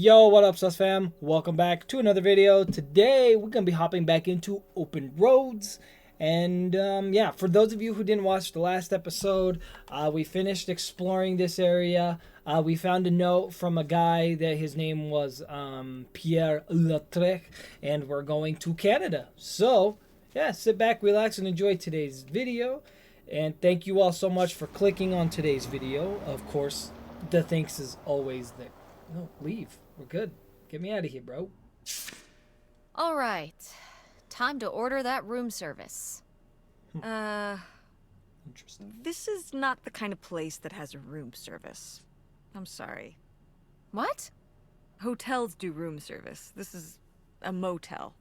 Yo, what up, sus fam? Welcome back to another video. Today, we're going to be hopping back into Open Roads. And, yeah, for those of you who didn't watch the last episode, we finished exploring this area. We found a note from a guy that his name was Pierre Lautrec, and we're going to Canada. So, yeah, sit back, relax, and enjoy today's video. And thank you all so much for clicking on today's video. Of course, the thanks is always there. No, leave. We're good. Get me out of here, bro. All right. Time to order that room service. Interesting. This is not the kind of place that has a room service. I'm sorry. What? Hotels do room service. This is a motel.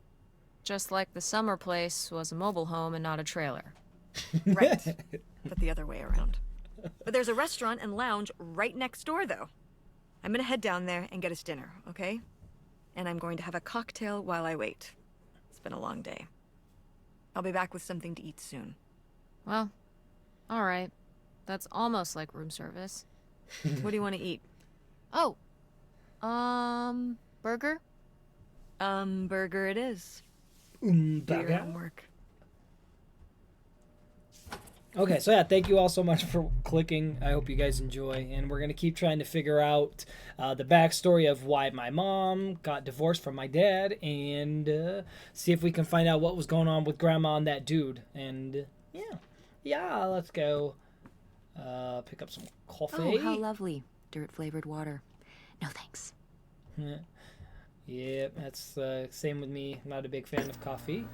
Just like the summer place was a mobile home and not a trailer. Right. But the other way around. But there's a restaurant and lounge right next door, though. I'm gonna head down there and get us dinner, okay? And I'm going to have a cocktail while I wait. It's been a long day. I'll be back with something to eat soon. Well, all right. That's almost like room service. What do you want to eat? Oh, burger? Burger it is. Do your Burger. homework. Okay, so yeah, thank you all so much for clicking. I hope you guys enjoy. And we're going to keep trying to figure out the backstory of why my mom got divorced from my dad and see if we can find out what was going on with grandma and that dude. And yeah, let's go pick up some coffee. Oh, how lovely. Dirt-flavored water. No thanks. Yep, that's same with me. Not a big fan of coffee.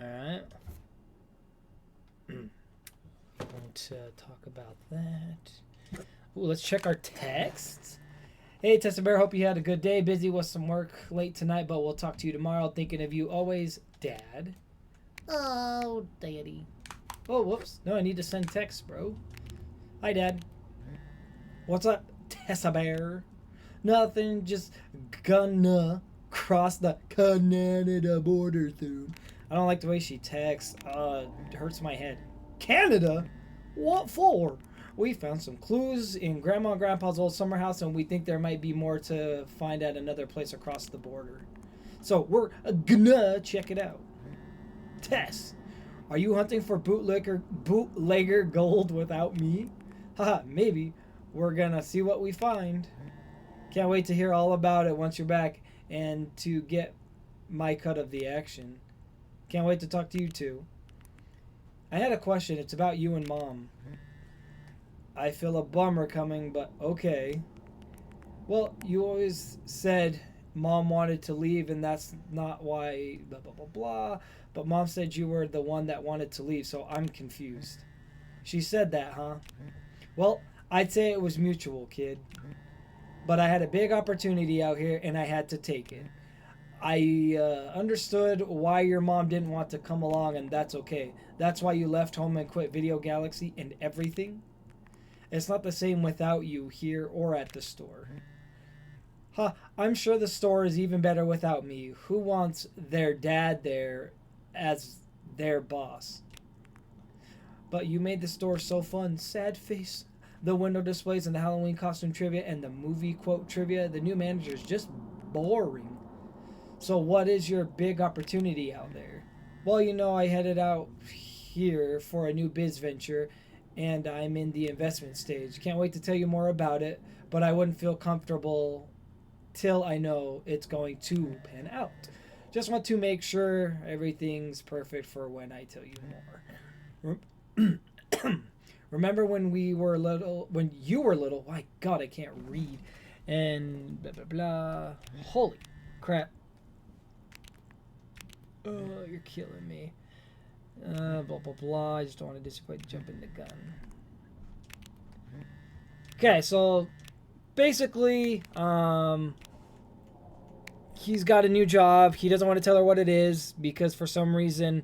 All right. Want to talk about that. Ooh, let's check our texts. Hey, Tessa Bear, hope you had a good day. Busy with some work late tonight, but we'll talk to you tomorrow. Thinking of you always, Dad. Oh, Daddy. Oh, whoops. No, I need to send text, bro. Hi, Dad. What's up, Tessa Bear? Nothing, just gonna cross the Canada border soon. I don't like the way she texts. It hurts my head. Canada? What for? We found some clues in Grandma and Grandpa's old summer house, and we think there might be more to find at another place across the border. So we're gonna check it out. Tess, are you hunting for bootlegger gold without me? Haha, maybe. We're gonna see what we find. Can't wait to hear all about it once you're back and to get my cut of the action. Can't wait to talk to you too. I had a question. It's about you and Mom. I feel a bummer coming, but okay. Well, you always said Mom wanted to leave and that's not why blah blah blah blah. But Mom said you were the one that wanted to leave, so I'm confused. She said that, huh? Well, I'd say it was mutual, kid. But I had a big opportunity out here and I had to take it. I understood why your mom didn't want to come along, and that's okay. That's why you left home and quit Video Galaxy and everything. It's not the same without you here or at the store. Huh, I'm sure the store is even better without me. Who wants their dad there as their boss? But you made the store so fun. Sad face. The window displays and the Halloween costume trivia and the movie quote trivia. The new manager is just boring. So what is your big opportunity out there? Well, you know, I headed out here for a new biz venture and I'm in the investment stage. Can't wait to tell you more about it, but I wouldn't feel comfortable till I know it's going to pan out. Just want to make sure everything's perfect for when I tell you more. Remember when we were little, when you were little, my God, I can't read. And blah, blah, blah. Holy crap. Oh, you're killing me. Blah, blah, blah. I just don't want to disappoint jumping the gun. Okay, so basically, he's got a new job. He doesn't want to tell her what it is because for some reason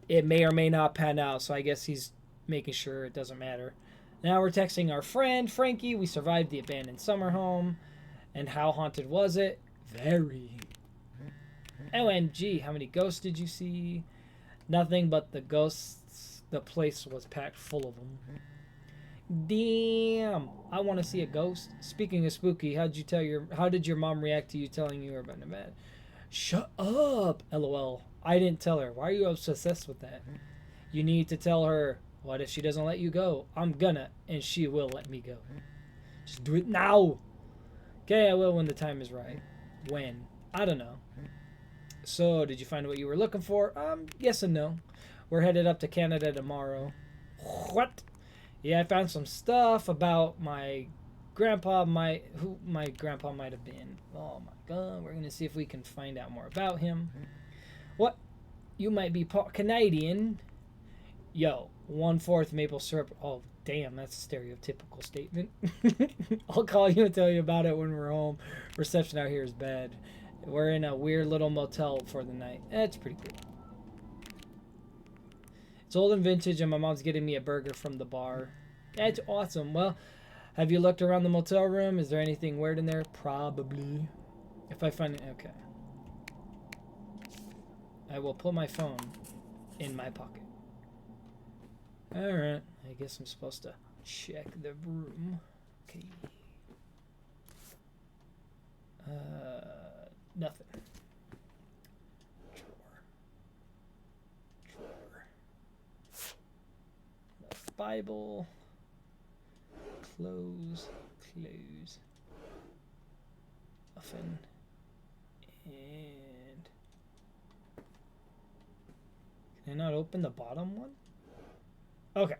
it may or may not pan out. So I guess he's making sure it doesn't matter. Now we're texting our friend, Frankie. We survived the abandoned summer home. And how haunted was it? Very. OMG, how many ghosts did you see? Nothing but the ghosts. The place was packed full of them. Damn. I want to see a ghost. Speaking of spooky, how did your mom react to you telling you about Nevada? Shut up. LOL. I didn't tell her. Why are you obsessed with that? You need to tell her. What if she doesn't let you go? I'm gonna, and she will let me go. Just do it now. Okay, I will when the time is right. When? I don't know. So, did you find what you were looking for? Yes and no. We're headed up to Canada tomorrow. What? Yeah, I found some stuff about who my grandpa might have been. Oh my god, we're gonna see if we can find out more about him. What? You might be part Canadian. Yo, 1/4 maple syrup. Oh, damn, that's a stereotypical statement. I'll call you and tell you about it when we're home. Reception out here is bad. We're in a weird little motel for the night. It's pretty cool. It's old and vintage, and my mom's getting me a burger from the bar. That's awesome. Well, have you looked around the motel room? Is there anything weird in there? Probably. If I find it, okay. I will put my phone in my pocket. Alright, I guess I'm supposed to check the room. Okay. Nothing. Drawer. Bible. Close. Muffin. And can I not open the bottom one? Okay.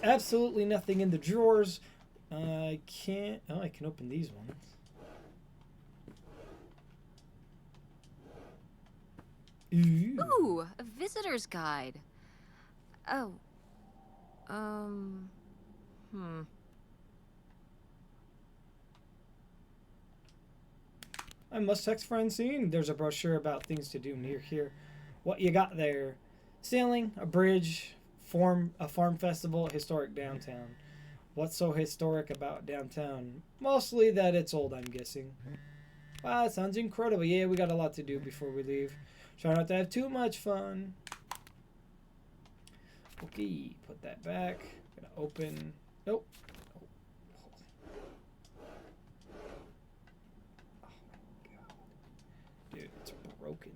Absolutely nothing in the drawers. I can't. Oh, I can open these ones. Ooh, a visitor's guide. Oh. I must text Francine. There's a brochure about things to do near here. What you got there? Sailing, a bridge, a farm festival, historic downtown. What's so historic about downtown? Mostly that it's old, I'm guessing. Wow, that sounds incredible. Yeah, we got a lot to do before we leave. Try not to have too much fun. Okay, put that back. Gonna open. Nope. Oh my god. Dude, it's broken.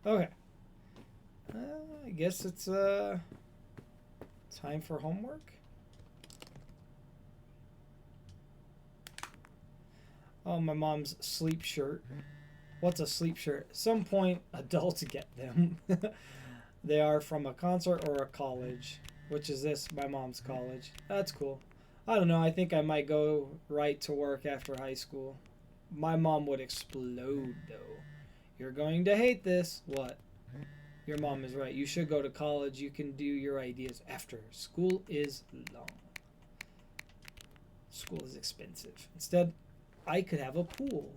Okay. I guess it's time for homework. Oh, my mom's sleep shirt. What's a sleep shirt? At some point, adults get them. They are from a concert or a college. Which is this? My mom's college. That's cool. I don't know. I think I might go right to work after high school. My mom would explode, though. You're going to hate this. What? Your mom is right. You should go to college. You can do your ideas after. School is long. School is expensive. Instead, I could have a pool.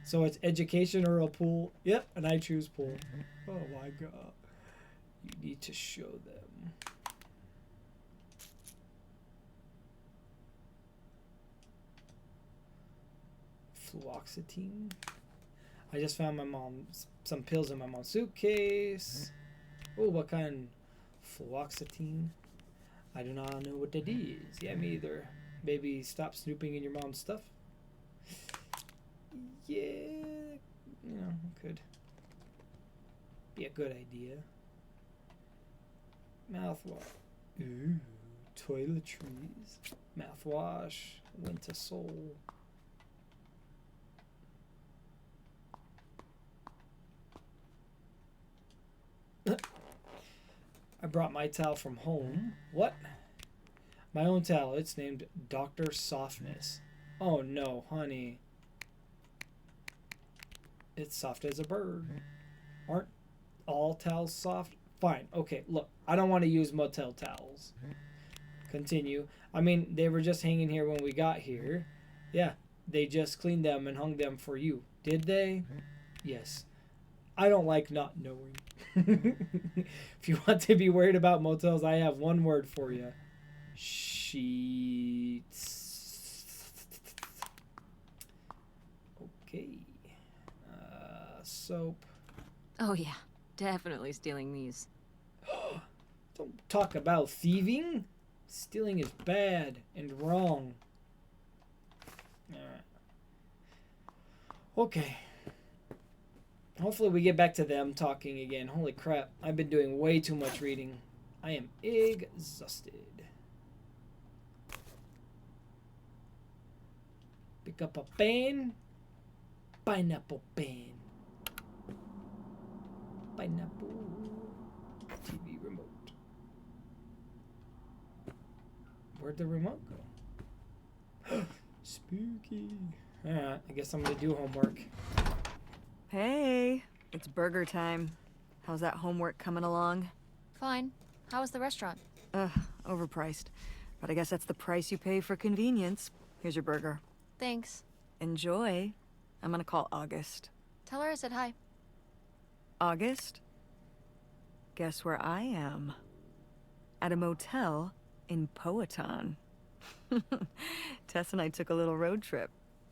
So it's education or a pool. Yep, and I choose pool. Oh my god. You need to show them. Fluoxetine. I just found some pills in my mom's suitcase. Oh, what kind? Fluoxetine. I do not know what that is. Yeah, me either. Maybe stop snooping in your mom's stuff. Yeah, could be a good idea. Mouthwash. Ooh, toiletries. Mouthwash. Winter Soul. I brought my towel from home. What? My own towel. It's named Dr. Softness. Oh no, honey. It's soft as a bird. Aren't all towels soft? Fine. Okay, look. I don't want to use motel towels. Continue. I mean, they were just hanging here when we got here. Yeah, they just cleaned them and hung them for you. Did they? Yes. I don't like not knowing. If you want to be worried about motels, I have one word for you. Sheets. Okay. Soap. Oh yeah, definitely stealing these. Don't talk about thieving. Stealing is bad and wrong. Alright. Okay. Hopefully we get back to them talking again. Holy crap. I've been doing way too much reading. I am exhausted. Pick up a pen. Pineapple pen. Pineapple. TV remote. Where'd the remote go? Spooky. Alright, I guess I'm gonna do homework. Hey, it's burger time. How's that homework coming along? Fine. How was the restaurant? Ugh, overpriced. But I guess that's the price you pay for convenience. Here's your burger. Thanks. Enjoy. I'm gonna call August. Tell her I said hi. August? Guess where I am? At a motel in Powhatan. Tess and I took a little road trip.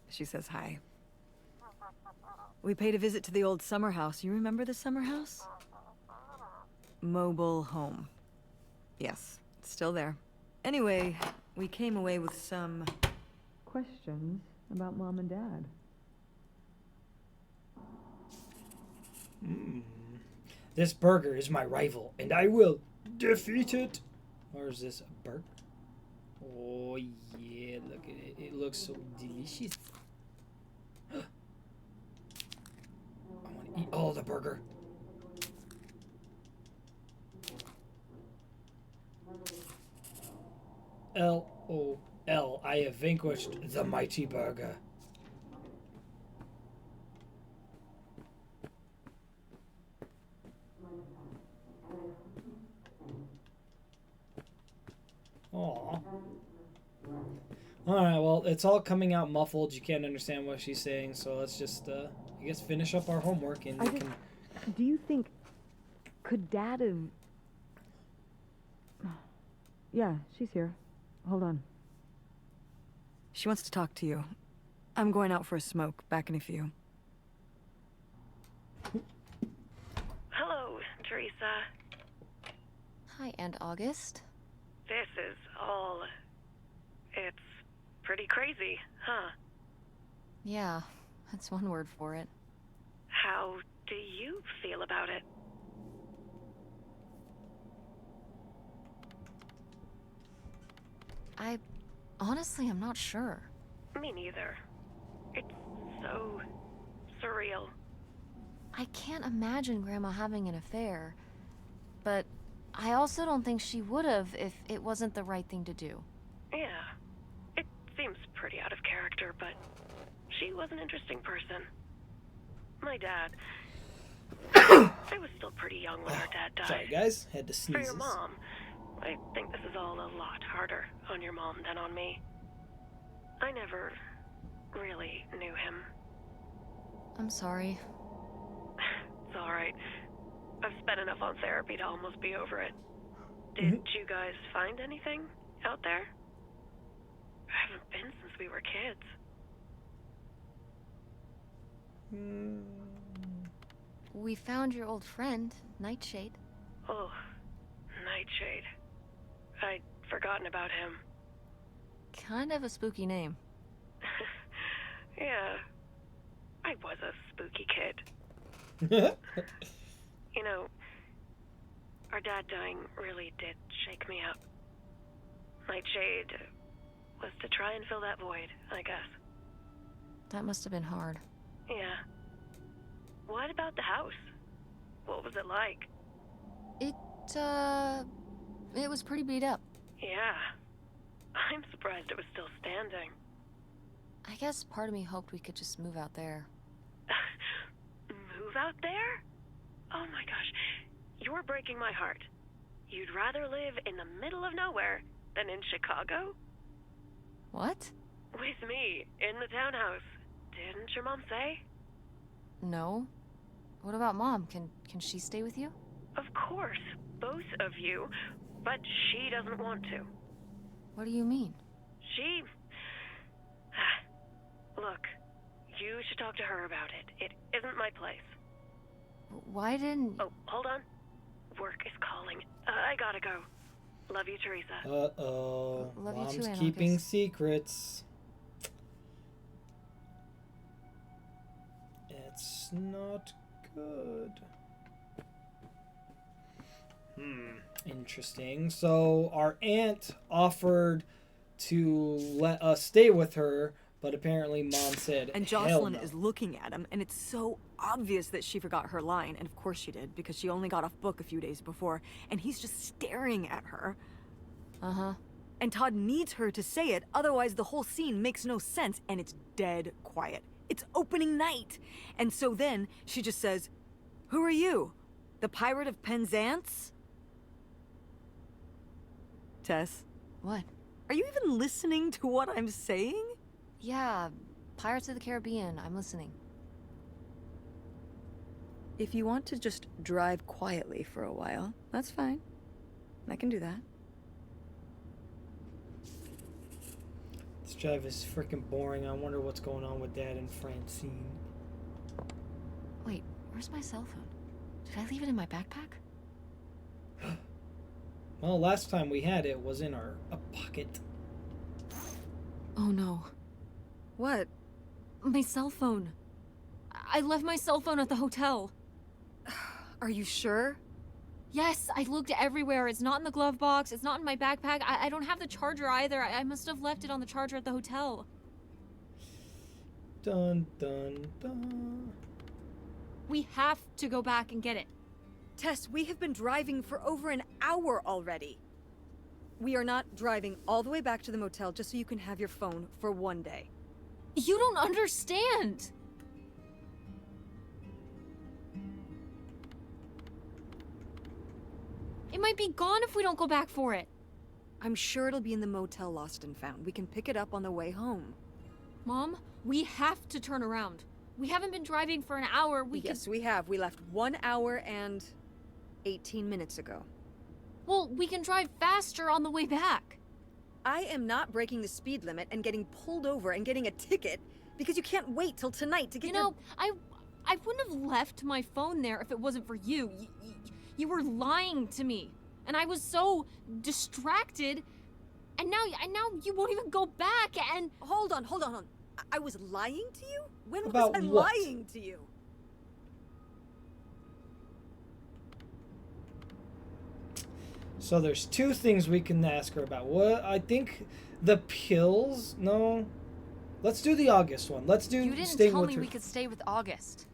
She says hi. We paid a visit to the old summer house. You remember the summer house? Mobile home. Yes, it's still there. Anyway, we came away with some questions about Mom and Dad. This burger is my rival, and I will defeat it. Or is this a burger? Oh yeah, look at it. It looks so delicious. I want to eat all the burger. LOL, I have vanquished the mighty burger. Aw. Alright, well, it's all coming out muffled. You can't understand what she's saying, so let's just, I guess, finish up our homework and we can... Do you think... Could Dad have... Yeah, she's here. Hold on. She wants to talk to you. I'm going out for a smoke. Back in a few. Hello, Teresa. Hi, Aunt August. This is all... It's pretty crazy, huh? Yeah, that's one word for it. How do you feel about it? Honestly, I'm not sure. Me neither. It's so surreal. I can't imagine Grandma having an affair, but I also don't think she would have if it wasn't the right thing to do. Yeah. It seems pretty out of character, but she was an interesting person. My dad... I was still pretty young when her dad died. Sorry, guys. Had to For sneeze. your mom, I think this is all a lot harder on your mom than on me. I never really knew him. I'm sorry. It's alright. I've spent enough on therapy to almost be over it. Did you guys find anything out there? I haven't been since we were kids. We found your old friend, Nightshade. Oh, Nightshade. I'd forgotten about him. Kind of a spooky name. Yeah, I was a spooky kid. You know, our dad dying really did shake me up. Nightshade was to try and fill that void, I guess. That must have been hard. Yeah. What about the house? What was it like? It was pretty beat up. Yeah. I'm surprised it was still standing. I guess part of me hoped we could just move out there. Move out there? Oh my gosh. You're breaking my heart. You'd rather live in the middle of nowhere than in Chicago? What? With me, in the townhouse. Didn't your mom say? No. What about Mom? Can she stay with you? Of course, both of you, but she doesn't want to. What do you mean? She... Look, you should talk to her about it. It isn't my place. Why didn't... Oh, hold on. Work is calling. I gotta go. Love you, Teresa. Uh-oh. Love you Mom's too, keeping Anarchist. secrets. It's not good. Interesting. So our aunt offered to let us stay with her, but apparently Mom said, And "Hell Jocelyn no." is looking at him, and it's so obvious that she forgot her line, and of course she did, because she only got off book a few days before, and he's just staring at her. Uh-huh. And Todd needs her to say it, otherwise the whole scene makes no sense, and it's dead quiet. It's opening night. And so then she just says, "Who are you? The Pirate of Penzance?" Tess, What? are you even listening to what I'm saying? Yeah, Pirates of the Caribbean. I'm listening. If you want to just drive quietly for a while, that's fine. I can do that. This drive is freaking boring. I wonder what's going on with Dad and Francine. Wait, where's my cell phone? Did I leave it in my backpack? Well, last time we had it was in our pocket. Oh no. What? My cell phone. I left my cell phone at the hotel. Are you sure? Yes, I looked everywhere. It's not in the glove box. It's not in my backpack. I don't have the charger either. I must have left it on the charger at the hotel. Dun dun dun. We have to go back and get it. Tess, we have been driving for over an hour already. We are not driving all the way back to the motel just so you can have your phone for one day. You don't understand. It might be gone if we don't go back for it. I'm sure it'll be in the motel Lost and Found. We can pick it up on the way home. Mom, we have to turn around. We haven't been driving for an hour. Yes, we have. We left 1 hour and 18 minutes ago. Well, we can drive faster on the way back. I am not breaking the speed limit and getting pulled over and getting a ticket because you can't wait till tonight to get You know, I wouldn't have left my phone there if it wasn't for you. You were lying to me, and I was so distracted. And now you won't even go back. And Hold on. I was lying to you? When About was I what? lying to you? So there's two things we can ask her about. What I think the pills. No, let's do the August one. Let's do you didn't staying tell with me her. we could stay with August.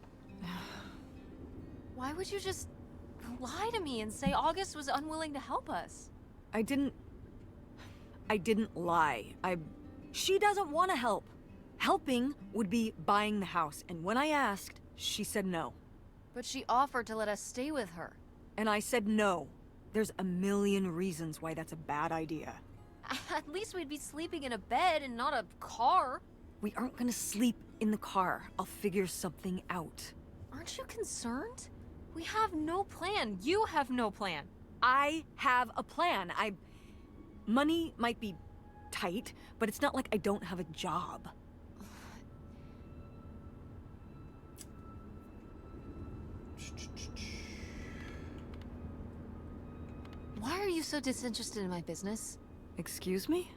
Why would you just lie to me and say August was unwilling to help us? I didn't lie. She doesn't want to help. Helping would be buying the house, and when I asked, she said no. But she offered to let us stay with her. And I said no. There's a million reasons why that's a bad idea. At least we'd be sleeping in a bed and not a car. We aren't gonna sleep in the car. I'll figure something out. Aren't you concerned? We have no plan. You have no plan. I have a plan. Money might be tight, but it's not like I don't have a job. Why are you so disinterested in my business? Excuse me?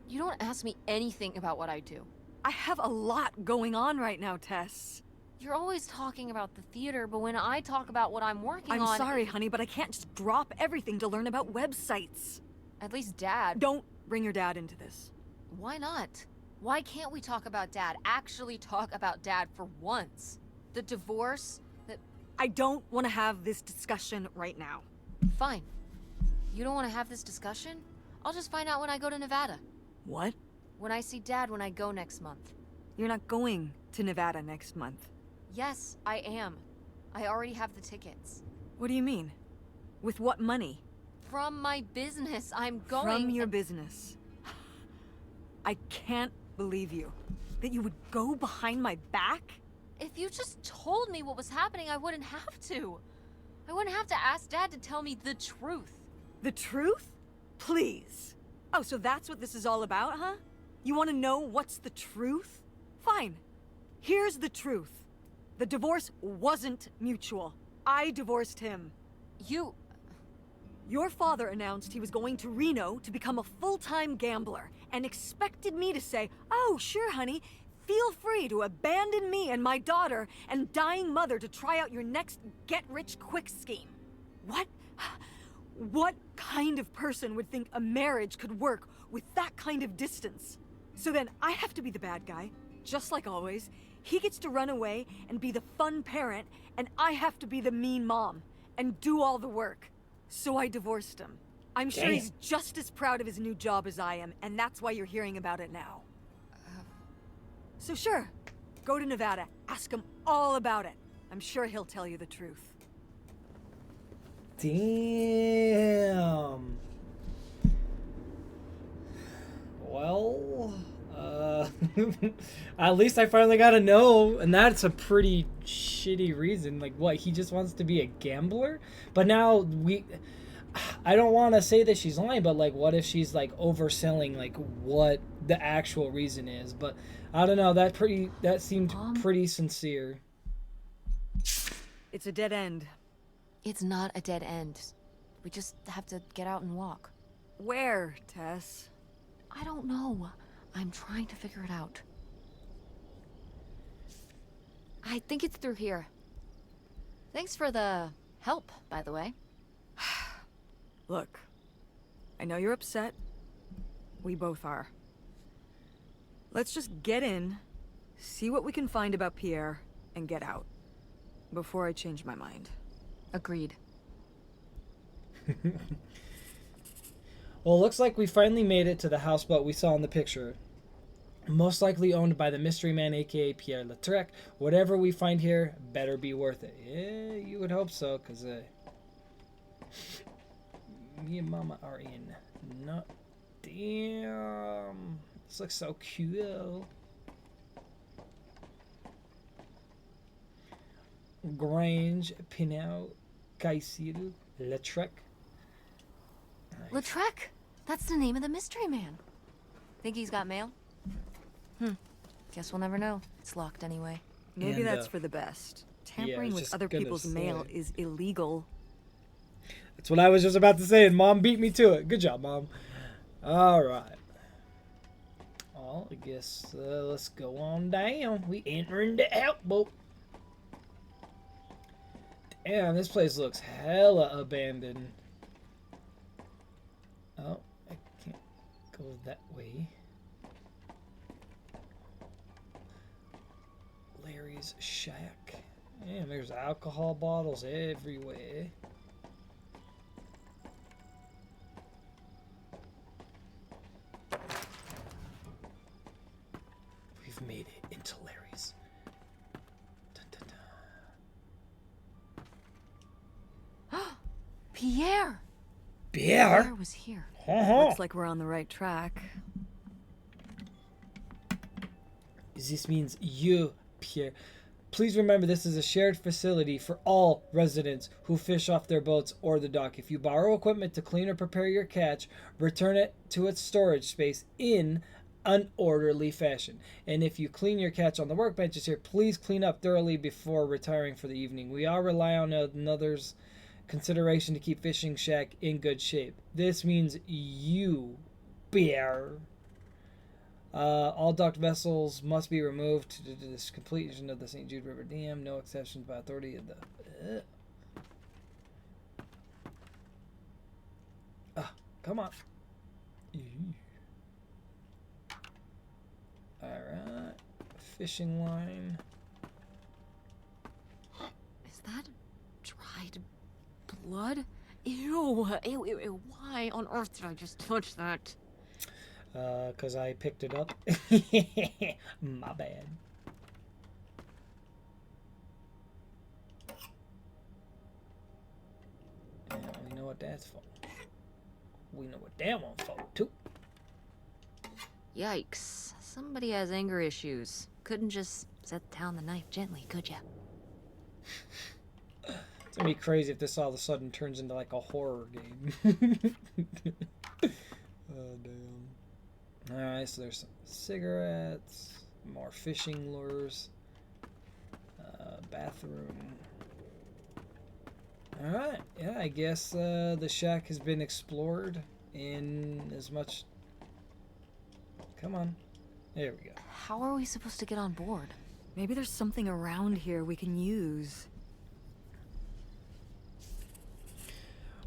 You don't ask me anything about what I do. I have a lot going on right now, Tess. You're always talking about the theater, but when I talk about what I'm working I'm on... sorry, honey, but I can't just drop everything to learn about websites. At least Dad... Don't bring your dad into this. Why not? Why can't we talk about Dad? Actually talk about Dad for once. The divorce, I don't want to have this discussion right now. Fine. You don't want to have this discussion? I'll just find out when I go to Nevada. What? When I see Dad when I go next month. You're not going to Nevada next month. Yes, I am. I already have the tickets. What do you mean? With what money? From my business, I'm going... From your business. I can't believe you. That you would go behind my back? If you just told me what was happening, I wouldn't have to. I wouldn't have to ask Dad to tell me the truth. The truth? Please. Oh, so that's what this is all about, huh? You want to know what's the truth? Fine. Here's the truth. The divorce wasn't mutual. I divorced him. You... Your father announced he was going to Reno to become a full-time gambler and expected me to say, "Oh, sure, honey, feel free to abandon me and my daughter and dying mother to try out your next get-rich-quick scheme." What? What kind of person would think a marriage could work with that kind of distance? So then I have to be the bad guy, just like always. He gets to run away and be the fun parent, and I have to be the mean mom and do all the work. So I divorced him. I'm sure he's just as proud of his new job as I am, and that's why you're hearing about it now. So sure, go to Nevada, ask him all about it. I'm sure he'll tell you the truth. Damn. Well, at least I finally got to know, and that's a pretty shitty reason. Like, what, he just wants to be a gambler? But now I don't want to say that she's lying, but like, what if she's like overselling like what the actual reason is? But I don't know, that seemed pretty sincere. It's a dead end. It's not a dead end. We just have to get out and walk. Where, Tess? I don't know. I'm trying to figure it out. I think it's through here. Thanks for the help, by the way. Look, I know you're upset. We both are. Let's just get in, see what we can find about Pierre, and get out. Before I change my mind. Agreed. Well, it looks like we finally made it to the houseboat we saw in the picture. Most likely owned by the mystery man, aka Pierre Lautrec. Whatever we find here better be worth it. Yeah, you would hope so, because me and Mama are in. Not damn. This looks so cool. Grange, Pinot, Caicedo, Lautrec. Nice. Lautrec? That's the name of the mystery man. Think he's got mail? Guess we'll never know. It's locked anyway. Maybe And, that's for the best. Tampering with just other gonna people's mail say. is illegal. That's what I was just about to say, and Mom beat me to it. Good job, Mom. All right. Well, I guess let's go on down. We entering the outboat. Damn, this place looks hella abandoned. Oh, I can't go that way. Larry's shack. Damn, there's alcohol bottles everywhere. We've made it into Larry's. Dun, dun, dun. Pierre! Pierre? Pierre was here. Looks like we're on the right track. This means you, Pierre. Please remember this is a shared facility for all residents who fish off their boats or the dock. If you borrow equipment to clean or prepare your catch, return it to its storage space in an orderly fashion. And if you clean your catch on the workbenches here, please clean up thoroughly before retiring for the evening. We all rely on another's consideration to keep Fishing Shack in good shape. This means you, Pierre. All docked vessels must be removed to the completion of the St. Jude River Dam. No exceptions by authority of the... come on. Alright. Fishing line. Is that dried blood? Ew, ew, ew, ew. Why on earth did I just touch that? 'Cause I picked it up. My bad. And we know what that's for. We know what that one's for, too. Yikes. Somebody has anger issues. Couldn't just set down the knife gently, could ya? It's gonna be crazy if this all of a sudden turns into like a horror game. Oh, damn. Alright, so there's some cigarettes, more fishing lures, bathroom. Alright, yeah, I guess the shack has been explored in as much... Come on. There we go. How are we supposed to get on board? Maybe there's something around here we can use.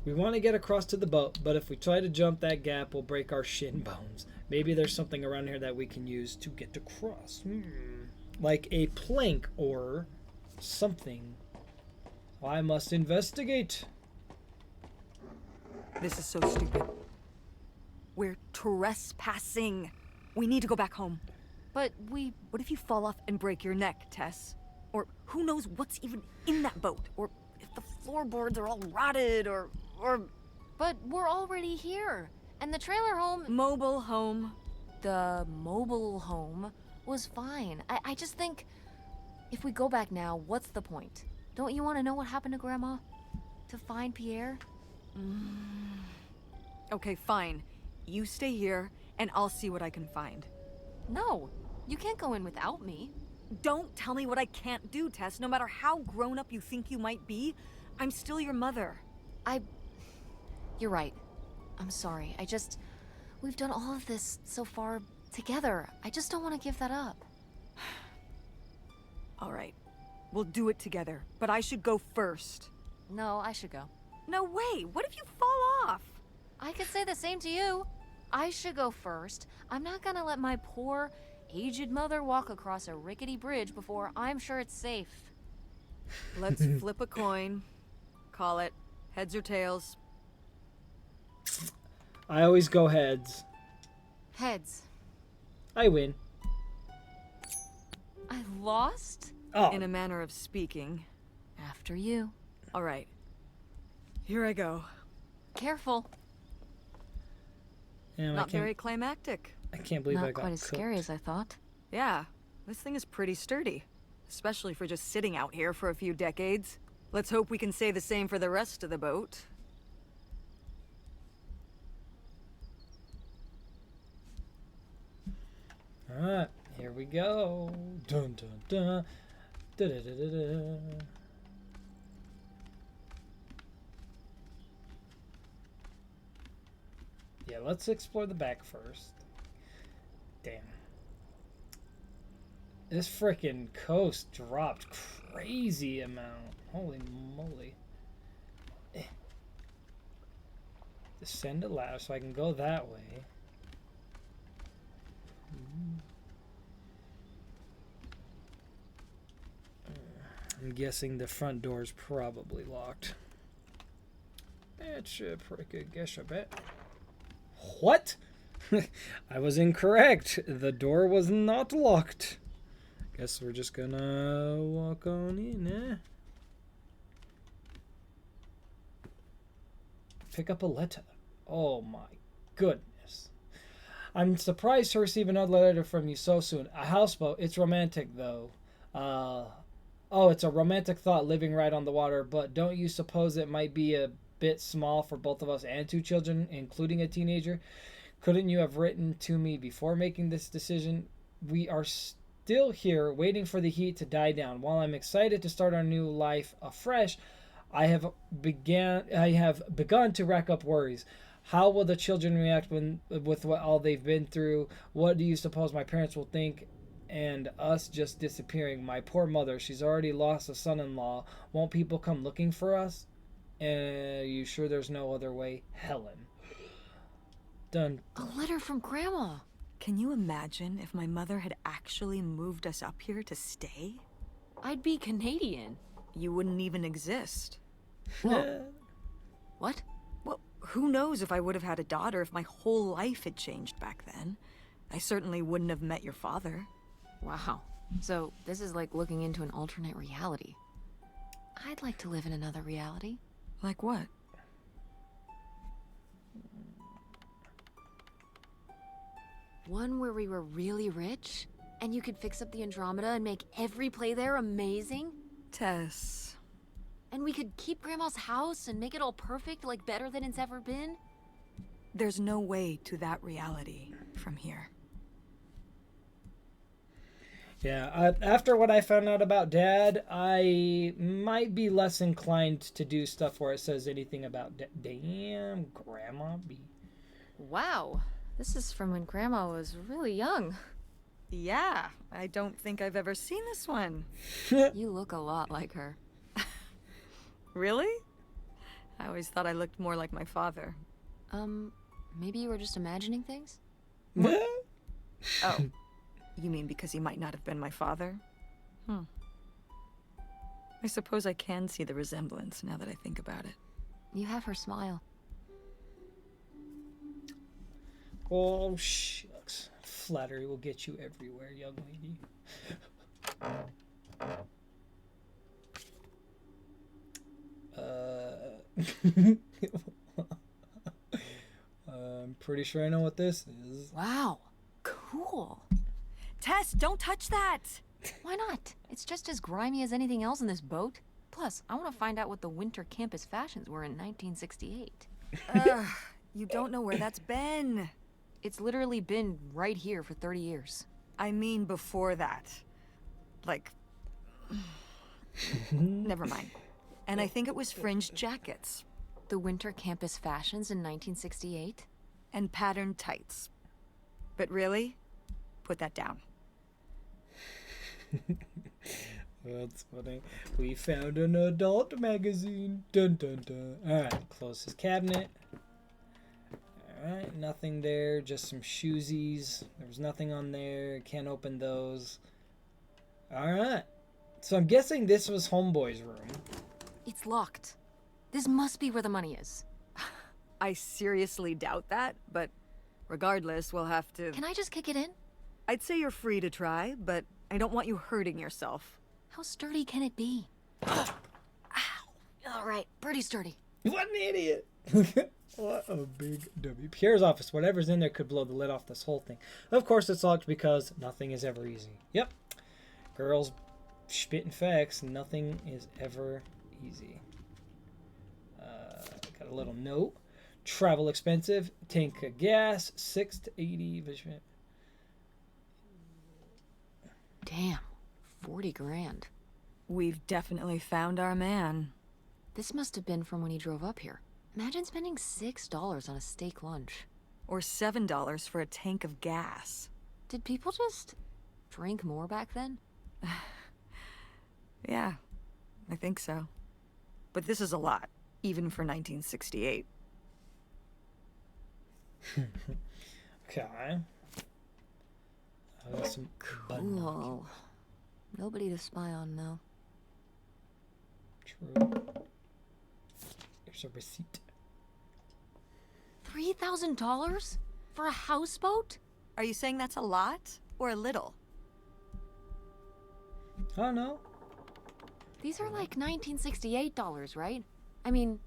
We want to get across to the boat, but if we try to jump that gap, we'll break our shin bones. Maybe there's something around here that we can use to get across. Like a plank or something. I must investigate. This is so stupid. We're trespassing. We need to go back home. But we... What if you fall off and break your neck, Tess? Or who knows what's even in that boat? Or if the floorboards are all rotted, or... But we're already here. And the trailer home... Mobile home. The mobile home was fine. I just think... If we go back now, what's the point? Don't you want to know what happened to Grandma? To find Pierre? Okay, fine. You stay here, and I'll see what I can find. No. You can't go in without me. Don't tell me what I can't do, Tess. No matter how grown up you think you might be, I'm still your mother. You're right. I'm sorry. We've done all of this so far together. I just don't want to give that up. All right. We'll do it together, but I should go first. No, I should go. No way! What if you fall off? I could say the same to you. I should go first. I'm not gonna let my poor, aged mother walk across a rickety bridge before I'm sure it's safe. Let's flip a coin. Call it heads or tails. I always go heads. Heads. I win. I lost? Oh, In a manner of speaking. After you. All right. Here I go. Careful. damn, Not very climactic. I can't believe I Not got quite as cooked. scary as I thought. Yeah, this thing is pretty sturdy. Especially for just sitting out here for a few decades. Let's hope we can say the same for the rest of the boat. Alright, here we go. Dun dun dun. Da da da da da. Yeah, let's explore the back first. Damn. This frickin' coast dropped crazy amount. Holy moly. Descend a ladder so I can go that way. I'm guessing the front door is probably locked. It's a pretty good guess, I bet. What? I was incorrect. The door was not locked. Guess we're just gonna walk on in, eh? Pick up a letter. Oh my goodness. I'm surprised to receive another letter from you so soon. A houseboat. It's romantic, though. Oh, it's a romantic thought living right on the water, but don't you suppose it might be a bit small for both of us and 2 children, including a teenager? Couldn't you have written to me before making this decision? We are still here waiting for the heat to die down. While I'm excited to start our new life afresh, I have begun to rack up worries. How will the children react with what all they've been through? What do you suppose my parents will think? And us just disappearing. My poor mother, she's already lost a son-in-law. Won't people come looking for us? Are you sure there's no other way? Helen. Done. A letter from Grandma. Can you imagine if my mother had actually moved us up here to stay? I'd be Canadian. You wouldn't even exist. Whoa. What? Well, who knows if I would have had a daughter if my whole life had changed back then. I certainly wouldn't have met your father. Wow. So this is like looking into an alternate reality. I'd like to live in another reality. Like what? One where we were really rich, and you could fix up the Andromeda and make every play there amazing. Tess. And we could keep Grandma's house and make it all perfect, like better than it's ever been. There's no way to that reality from here. Yeah, after what I found out about Dad, I might be less inclined to do stuff where it says anything about damn Grandma B. Wow, this is from when Grandma was really young. Yeah, I don't think I've ever seen this one. You look a lot like her. Really? I always thought I looked more like my father. Maybe you were just imagining things? Oh, you mean because he might not have been my father? I suppose I can see the resemblance now that I think about it. You have her smile. Oh, shucks. Flattery will get you everywhere, young lady. I'm pretty sure I know what this is. Wow, cool. Tess, don't touch that! Why not? It's just as grimy as anything else in this boat. Plus, I want to find out what the winter campus fashions were in 1968. You don't know where that's been. It's literally been right here for 30 years. I mean before that. Like... Never mind. And I think it was fringed jackets. The winter campus fashions in 1968? And patterned tights. But really? Put that down. That's funny. We found an adult magazine. Dun dun dun. Alright, close his cabinet. Alright, nothing there. Just some shoesies. There was nothing on there. Can't open those. Alright. So I'm guessing this was Homeboy's room. It's locked. This must be where the money is. I seriously doubt that, but regardless, we'll have to... Can I just kick it in? I'd say you're free to try, but I don't want you hurting yourself. How sturdy can it be? Ow. All right, pretty sturdy. What an idiot! What a big W. Pierre's office. Whatever's in there could blow the lid off this whole thing. Of course, it's locked because nothing is ever easy. Yep. Girls spitting facts. Nothing is ever easy. Got a little note. Travel expensive. Tank of gas. 6 to 80. Damn, 40 grand. We've definitely found our man. This must have been from when he drove up here. Imagine spending $6 on a steak lunch. Or $7 for a tank of gas. Did people just drink more back then? Yeah, I think so. But this is a lot, even for 1968. Okay. Some Cool. Nobody to spy on, though. True. Here's a receipt. $3,000 for a houseboat? Are you saying that's a lot or a little? I don't know. These are like $1968, right? I mean,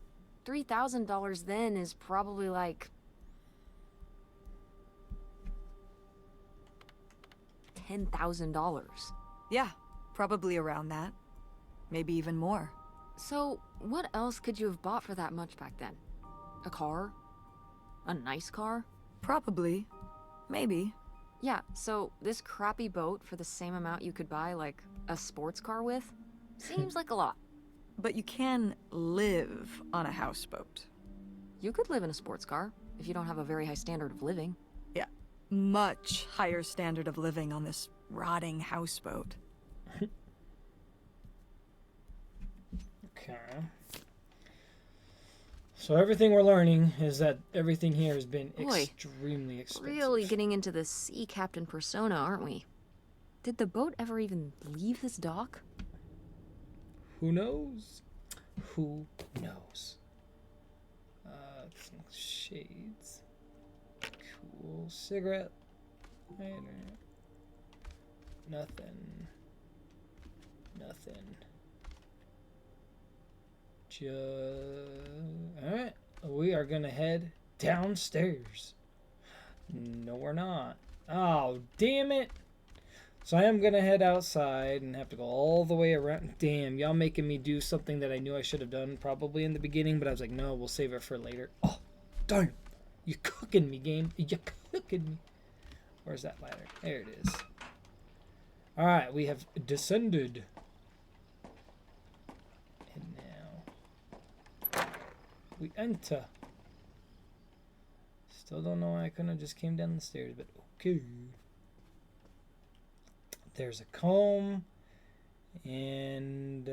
$3,000 then is probably like $10,000. Yeah, probably around that. Maybe even more. So, what else could you have bought for that much back then? A car? A nice car? Probably. Maybe. Yeah, so this crappy boat for the same amount you could buy, like, a sports car with? Seems like a lot. But you can live on a houseboat. You could live in a sports car if you don't have a very high standard of living. Yeah, much higher standard of living on this rotting houseboat. Okay. So everything we're learning is that everything here has been Boy, extremely expensive. Really getting into the sea captain persona, aren't we? Did the boat ever even leave this dock? Who knows? Who knows? Some shades. Cool. Cigarette. Lighter. Nothing. Nothing. Alright. We are gonna head downstairs. No, we're not. Oh, damn it. So I am gonna head outside and have to go all the way around. Damn, y'all making me do something that I knew I should have done probably in the beginning, but I was like, no, we'll save it for later. Oh, darn. You cooking me, game. You cooking me. Where's that ladder? There it is. All right, we have descended. And now we enter. Still don't know why I couldn't have just came down the stairs, but okay. There's a comb and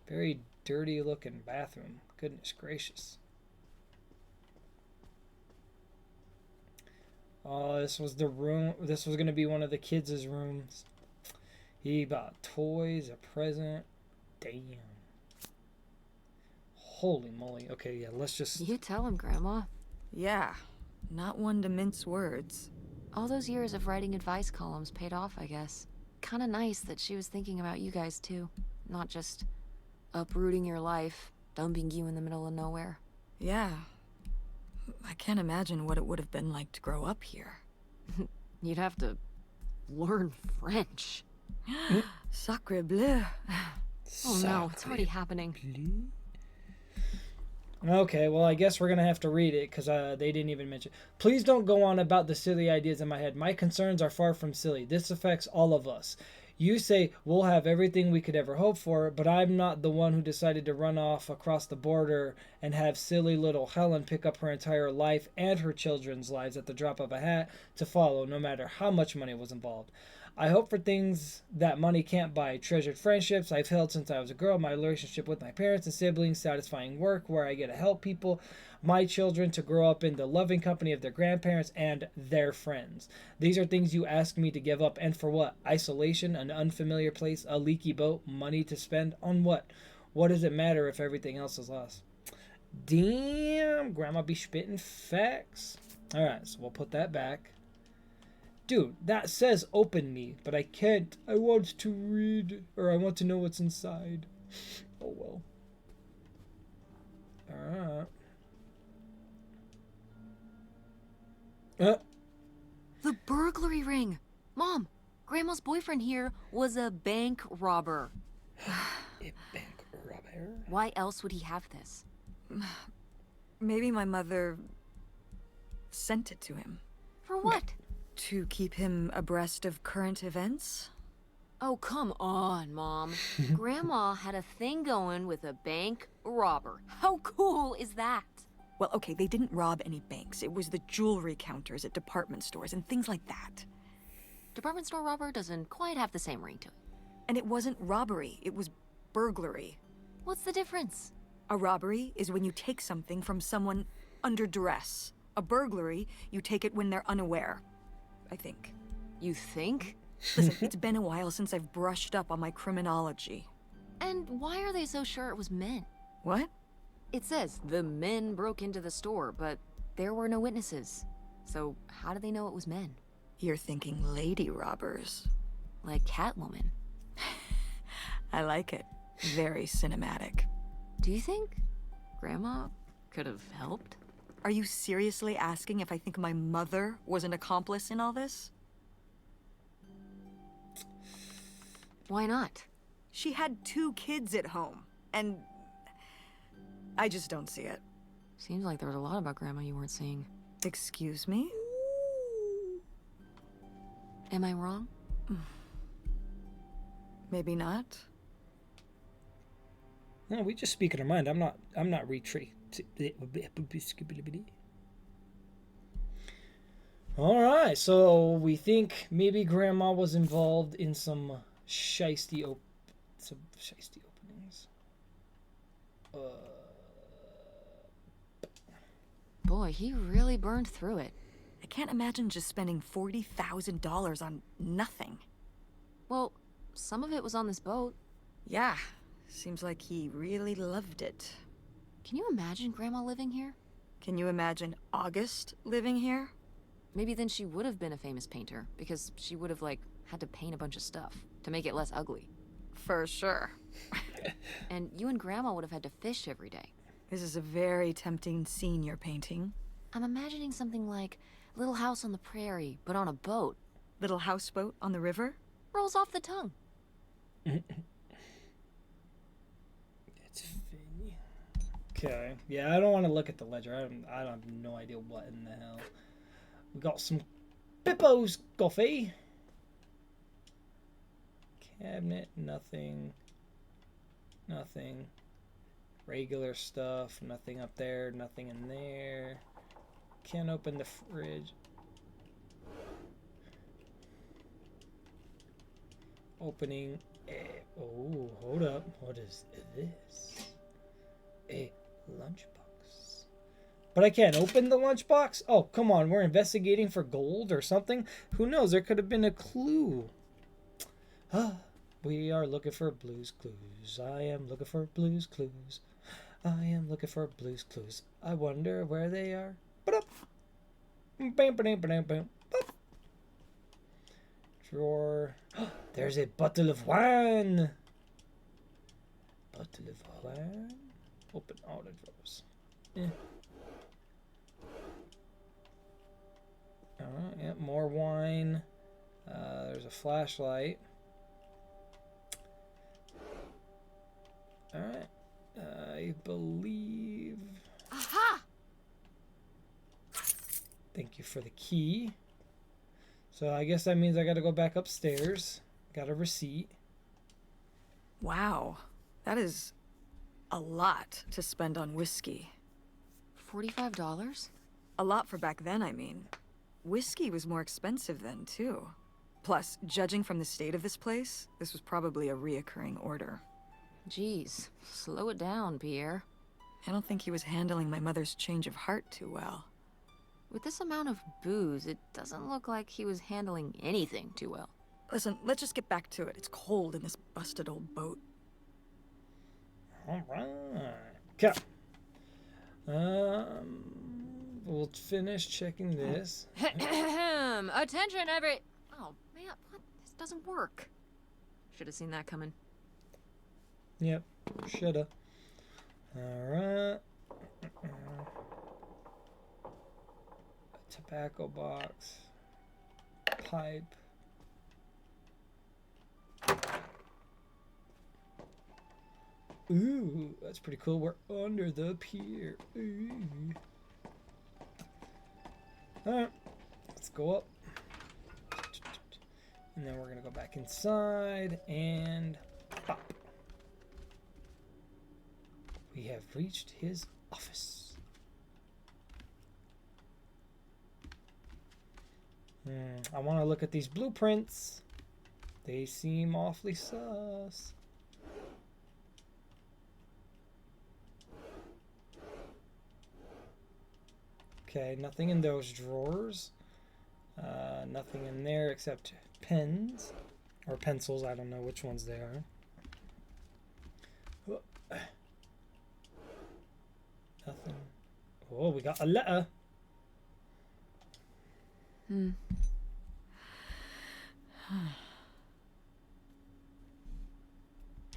very dirty looking bathroom. Goodness gracious. Oh, this was the room. This was going to be one of the kids' rooms. He bought toys, a present. Damn. Holy moly. Okay, yeah, let's just... You tell him, Grandma. Yeah, not one to mince words. All those years of writing advice columns paid off, I guess. Kinda nice that she was thinking about you guys, too. Not just uprooting your life, dumping you in the middle of nowhere. Yeah. I can't imagine what it would have been like to grow up here. You'd have to learn French. Sacre bleu. Oh no, it's already happening. Okay, well, I guess we're going to have to read it because they didn't even mention. Please don't go on about the silly ideas in my head. My concerns are far from silly. This affects all of us. You say we'll have everything we could ever hope for, but I'm not the one who decided to run off across the border and have silly little Helen pick up her entire life and her children's lives at the drop of a hat to follow, no matter how much money was involved. I hope for things that money can't buy. Treasured friendships I've held since I was a girl, my relationship with my parents and siblings, satisfying work where I get to help people, my children to grow up in the loving company of their grandparents and their friends. These are things you ask me to give up, and for what? Isolation, an unfamiliar place, a leaky boat, money to spend on what? What does it matter if everything else is lost? Damn, Grandma be spitting facts. Alright, so we'll put that back. Dude, that says open me, but I can't. I want to read, or I want to know what's inside. Oh well. Alright. The burglary ring! Mom, Grandma's boyfriend here was a bank robber. A bank robber? Why else would he have this? Maybe my mother sent it to him. For what? To keep him abreast of current events? Oh, come on, Mom. Grandma had a thing going with a bank robber. How cool is that? Well, okay, they didn't rob any banks. It was the jewelry counters at department stores and things like that. Department store robber doesn't quite have the same ring to it. And it wasn't robbery, it was burglary. What's the difference? A robbery is when you take something from someone under duress. A burglary, you take it when they're unaware. I think. You think? Listen, it's been a while since I've brushed up on my criminology. And why are they so sure it was men? What? It says the men broke into the store, but there were no witnesses. So how do they know it was men? You're thinking lady robbers. Like Catwoman. I like it. Very cinematic. Do you think Grandma could have helped? Are you seriously asking if I think my mother was an accomplice in all this? Why not? She had 2 kids at home, and I just don't see it. Seems like there was a lot about Grandma you weren't seeing. Excuse me? Am I wrong? Maybe not. No, we just speak in our mind. I'm not retreat. Alright, so we think maybe Grandma was involved in some shisty openings. Boy, he really burned through it. I can't imagine just spending $40,000 on nothing. Well, some of it was on this boat. Yeah, seems like he really loved it. Can you imagine Grandma living here? Can you imagine August living here? Maybe then she would have been a famous painter, because she would have, like, had to paint a bunch of stuff to make it less ugly. For sure. And you and Grandma would have had to fish every day. This is a very tempting scene you're painting. I'm imagining something like Little House on the Prairie, but on a boat. Little houseboat on the river? Rolls off the tongue. It's funny. Okay. Yeah, I don't want to look at the ledger. I have no idea what in the hell. We got some Pippo's coffee. Cabinet, nothing. Nothing. Regular stuff, nothing up there, nothing in there. Can't open the fridge. Opening. Oh, hold up. What is this? A lunchbox. But I can't open the lunchbox? Oh, come on. We're investigating for gold or something? Who knows? There could have been a clue. We are looking for Blue's Clues. I am looking for Blue's Clues. I am looking for Blue's Clues. I wonder where they are. Drawer. There's a bottle of wine. Bottle of wine. Open all the drawers. Alright, yeah, more wine. There's a flashlight. Alright. I believe... Aha! Thank you for the key. So I guess that means I gotta go back upstairs. Got a receipt. Wow, that is a lot to spend on whiskey. $45? A lot for back then, I mean. Whiskey was more expensive then, too. Plus, judging from the state of this place, this was probably a reoccurring order. Jeez, slow it down, Pierre. I don't think he was handling my mother's change of heart too well. With this amount of booze, it doesn't look like he was handling anything too well. Listen, let's just get back to it. It's cold in this busted old boat. Alright. Okay. We'll finish checking this. Attention, every... Oh, man, what? This doesn't work. Should have seen that coming. Yep, shoulda. Alright. Tobacco box. Pipe. Ooh, that's pretty cool. We're under the pier. Ooh. Alright, let's go up. And then we're gonna go back inside and pop. We have reached his office. I want to look at these blueprints. They seem awfully sus. Okay, nothing in those drawers. Nothing in there except pens. Or pencils, I don't know which ones they are. Nothing. Oh, we got a letter.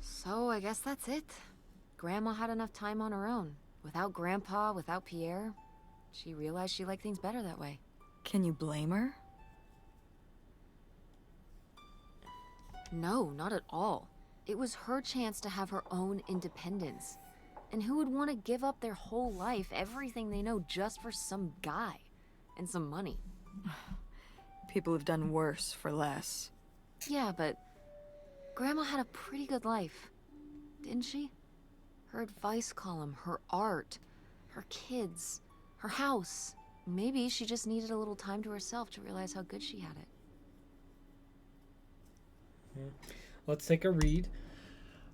So, I guess that's it. Grandma had enough time on her own. Without Grandpa, without Pierre. She realized she liked things better that way. Can you blame her? No, not at all. It was her chance to have her own independence. And who would want to give up their whole life, everything they know, just for some guy? And some money. People have done worse for less. Yeah, but Grandma had a pretty good life, didn't she? Her advice column, her art, her kids, her house. Maybe she just needed a little time to herself to realize how good she had it. Let's take a read.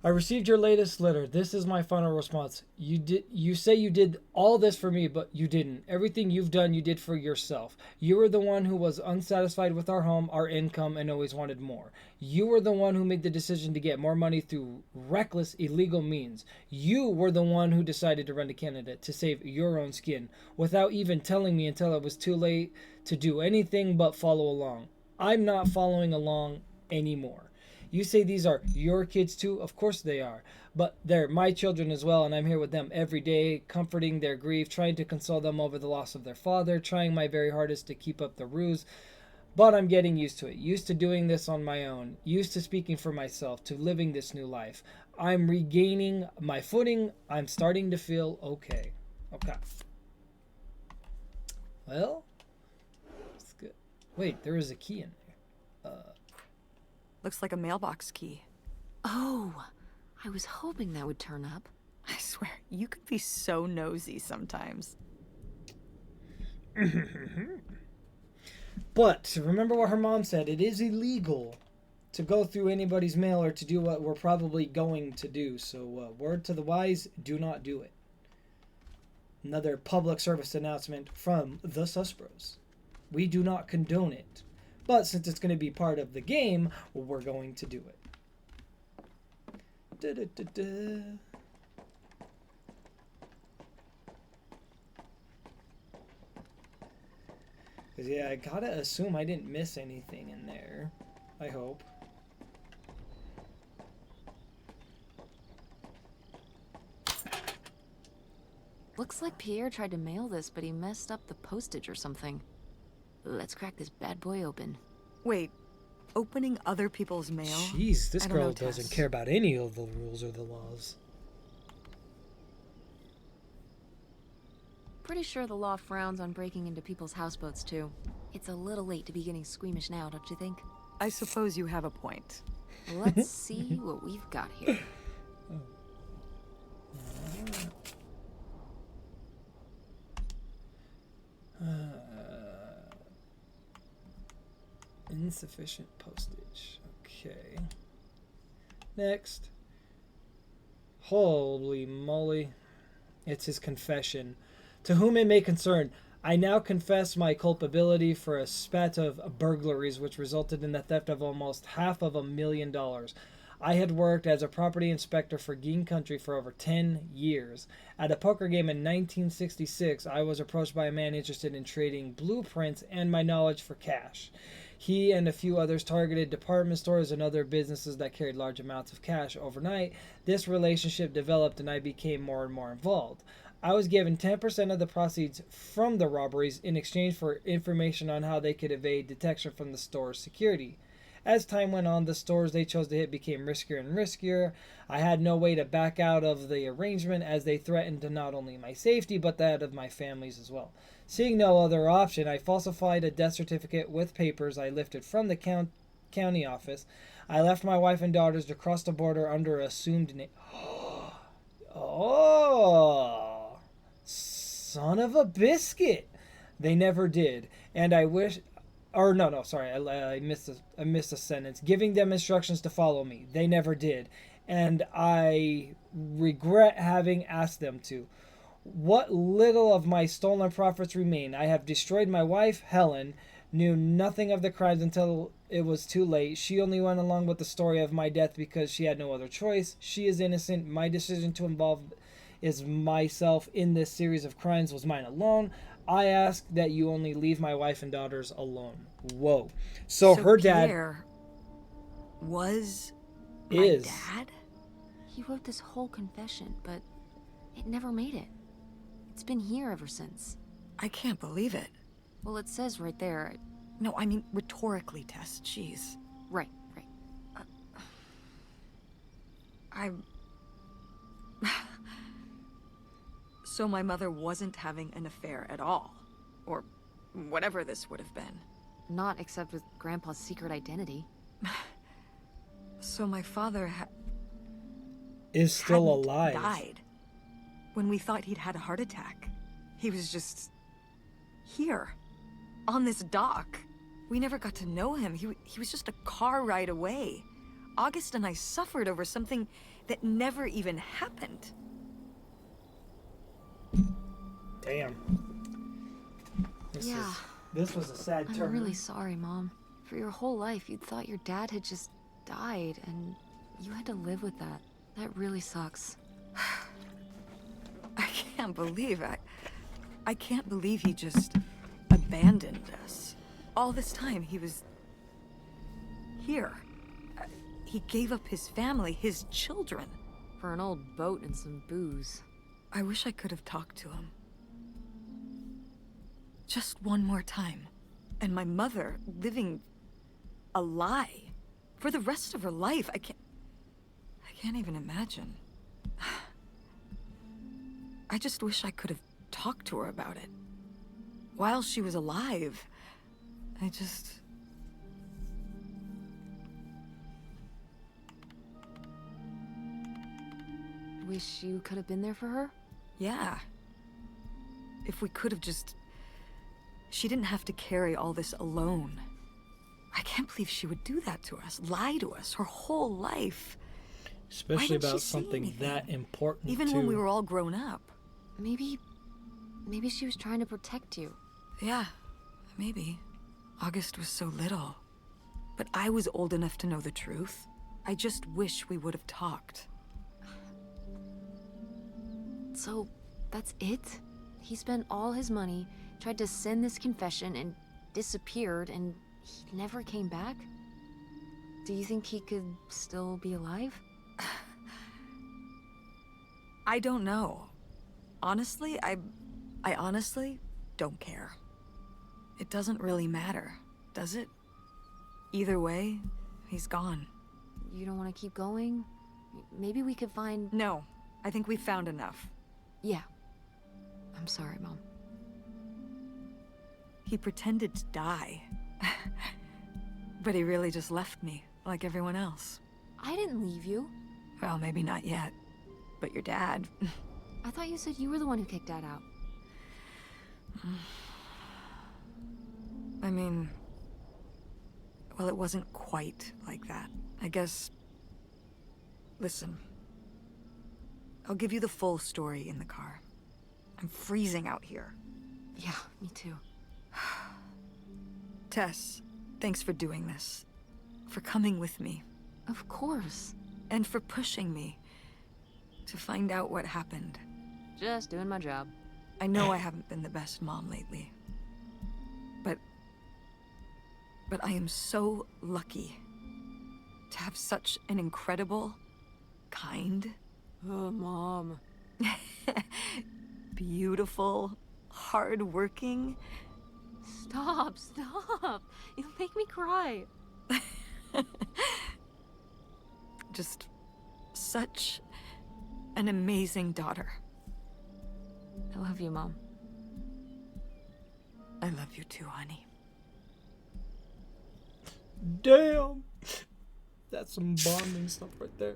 I received your latest letter. This is my final response. You say you did all this for me, but you didn't. Everything you've done, you did for yourself. You were the one who was unsatisfied with our home, our income, and always wanted more. You were the one who made the decision to get more money through reckless, illegal means. You were the one who decided to run to Canada to save your own skin, without even telling me until it was too late to do anything but follow along. I'm not following along anymore. You say these are your kids too? Of course they are. But they're my children as well, and I'm here with them every day, comforting their grief, trying to console them over the loss of their father, trying my very hardest to keep up the ruse. But I'm getting used to it, used to doing this on my own, used to speaking for myself, to living this new life. I'm regaining my footing. I'm starting to feel okay. Okay. Well, that's good. Wait, there is a key in there. Looks like a mailbox key. Oh, I was hoping that would turn up. I swear, you could be so nosy sometimes. But remember what her mom said. It is illegal to go through anybody's mail or to do what we're probably going to do. So word to the wise, do not do it. Another public service announcement from the Susbros. We do not condone it. But since it's going to be part of the game, we're going to do it. Da-da-da-da. Cause yeah, I gotta assume I didn't miss anything in there. I hope. Looks like Pierre tried to mail this, but he messed up the postage or something. Let's crack this bad boy open. Wait, opening other people's mail? Jeez, this I don't know, girl doesn't Tess. care about any of the rules or the laws. Pretty sure the law frowns on breaking into people's houseboats, too. It's a little late to be getting squeamish now, don't you think? I suppose you have a point. Let's see what we've got here. Insufficient postage. Okay. Next. Holy moly. It's his confession. To whom it may concern, I now confess my culpability for a spat of burglaries which resulted in the theft of almost $500,000. I had worked as a property inspector for Gein Country for over 10 years. At a poker game in 1966, I was approached by a man interested in trading blueprints and my knowledge for cash. He and a few others targeted department stores and other businesses that carried large amounts of cash overnight. This relationship developed and I became more and more involved. I was given 10% of the proceeds from the robberies in exchange for information on how they could evade detection from the store's security. As time went on, the stores they chose to hit became riskier and riskier. I had no way to back out of the arrangement as they threatened to not only my safety but that of my family's as well. Seeing no other option, I falsified a death certificate with papers I lifted from the county office. I left my wife and daughters to cross the border under assumed name. Oh, son of a biscuit! They never did, and I wish. Or no, sorry, I missed a sentence. Giving them instructions to follow me. They never did, and I regret having asked them to. What little of my stolen profits remain. I have destroyed my wife, Helen, knew nothing of the crimes until it was too late. She only went along with the story of my death because she had no other choice. She is innocent. My decision to involve myself in this series of crimes was mine alone. I ask that you only leave my wife and daughters alone. Whoa. So her dad Pierre was is. my dad? He wrote this whole confession, but it never made it. It's been here ever since. I can't believe it. Well, it says right there. No, I mean rhetorically, Tess. Jeez. Right. I'm... So my mother wasn't having an affair at all. Or whatever this would have been. Not except with Grandpa's secret identity. So my father Is still hadn't alive. died. When we thought he'd had a heart attack. He was just... here. On this dock. We never got to know him. He was just a car ride away. August and I suffered over something that never even happened. Damn. Yeah. This was a sad turn. I'm really sorry, Mom. For your whole life, you'd thought your dad had just died, and you had to live with that. That really sucks. I can't believe I can't believe he just abandoned us. All this time, he was here. He gave up his family, his children. For an old boat and some booze. I wish I could have talked to him. Just one more time. And my mother living a lie for the rest of her life. I can't even imagine. I just wish I could have talked to her about it. While she was alive. I just... Wish you could have been there for her? Yeah. If we could have just... She didn't have to carry all this alone. I can't believe she would do that to us, lie to us her whole life. Especially didn't she about say something anything? that important. Even when we were all grown up. Maybe she was trying to protect you. Yeah, maybe. August was so little. But I was old enough to know the truth. I just wish we would have talked. So, that's it? He spent all his money, tried to send this confession, and disappeared, and he never came back? Do you think he could still be alive? I don't know. Honestly, I honestly don't care. It doesn't really matter, does it? Either way, he's gone. You don't want to keep going? Maybe we could find... No, I think we found enough. Yeah. I'm sorry, Mom. He pretended to die. But he really just left me, like everyone else. I didn't leave you. Well, maybe not yet. But your dad... I thought you said you were the one who kicked Dad out. I mean... Well, it wasn't quite like that. I guess... Listen. I'll give you the full story in the car. I'm freezing out here. Yeah, me too. Tess, thanks for doing this. For coming with me. Of course. And for pushing me to find out what happened. Just doing my job. I know I haven't been the best mom lately. But I am so lucky to have such an incredible, kind, Oh, Mom. beautiful, hardworking... Stop. You'll make me cry. just such an amazing daughter. I love you, Mom. I love you too, honey. Damn. That's some bonding stuff right there.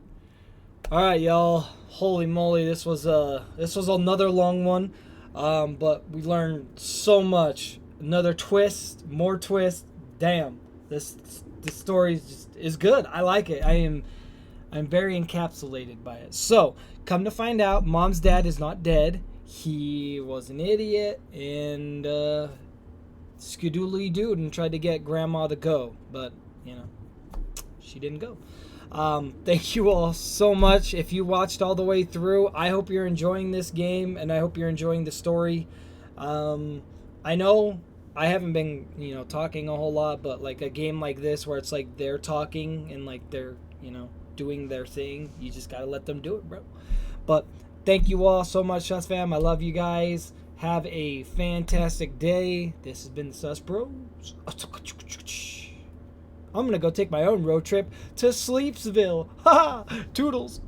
All right, y'all. Holy moly, this was another long one. But we learned so much. Another twist, more twist. Damn. This story is good. I like it. I'm very encapsulated by it. So, come to find out, Mom's dad is not dead. He was an idiot and skidoodly dude and tried to get Grandma to go, but she didn't go. Thank you all so much. If you watched all the way through, I hope you're enjoying this game and I hope you're enjoying the story. I know I haven't been talking a whole lot, but like a game like this where it's like they're talking and like they're doing their thing, you just gotta let them do it, bro. But thank you all so much, Sus Fam. I love you guys. Have a fantastic day. This has been the Sus Bros. I'm gonna go take my own road trip to Sleepsville. Ha! Toodles.